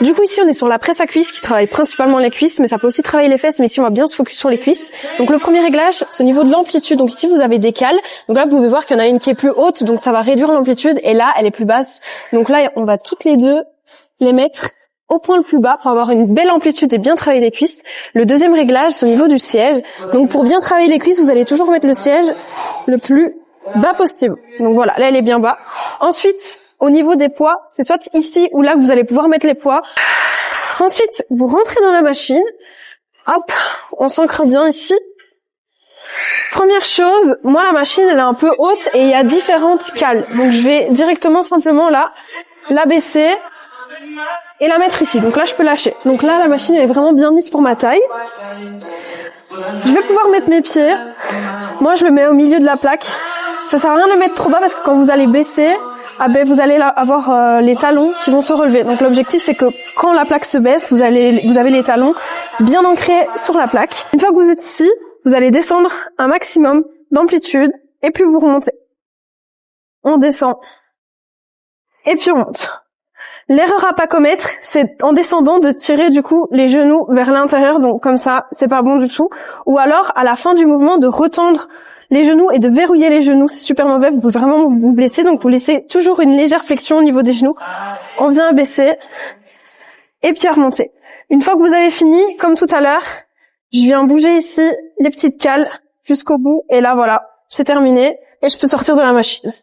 Du coup, ici, on est sur la presse à cuisses qui travaille principalement les cuisses, mais ça peut aussi travailler les fesses, mais ici, on va bien se focus sur les cuisses. Donc, le premier réglage, c'est au niveau de l'amplitude. Donc, ici, vous avez des cales. Donc là, vous pouvez voir qu'il y en a une qui est plus haute, donc ça va réduire l'amplitude, et là, elle est plus basse. Donc là, on va toutes les deux les mettre au point le plus bas pour avoir une belle amplitude et bien travailler les cuisses. Le deuxième réglage, c'est au niveau du siège. Donc, pour bien travailler les cuisses, vous allez toujours mettre le siège le plus bas possible. Donc voilà, là, elle est bien bas. Ensuite, au niveau des poids, c'est soit ici ou là que vous allez pouvoir mettre les poids. Ensuite, vous rentrez dans la machine. Hop, on s'ancre bien ici. Première chose, moi la machine elle est un peu haute et il y a différentes cales. Donc je vais directement simplement là, la baisser et la mettre ici. Donc là je peux lâcher. Donc là la machine elle est vraiment bien mise pour ma taille. Je vais pouvoir mettre mes pieds. Moi je le mets au milieu de la plaque. Ça sert à rien de le mettre trop bas parce que quand vous allez baisser, vous allez avoir les talons qui vont se relever. Donc l'objectif c'est que quand la plaque se baisse, vous avez les talons bien ancrés sur la plaque. Une fois que vous êtes ici, vous allez descendre un maximum d'amplitude et puis vous remontez. On descend et puis on monte. L'erreur à pas commettre, c'est en descendant de tirer du coup les genoux vers l'intérieur, donc comme ça, c'est pas bon du tout. Ou alors à la fin du mouvement de retendre les genoux et de verrouiller les genoux, c'est super mauvais, vous pouvez vraiment vous blesser, donc vous laissez toujours une légère flexion au niveau des genoux. On vient à baisser et puis à remonter. Une fois que vous avez fini, comme tout à l'heure, je viens bouger ici les petites cales jusqu'au bout et là voilà, c'est terminé et je peux sortir de la machine.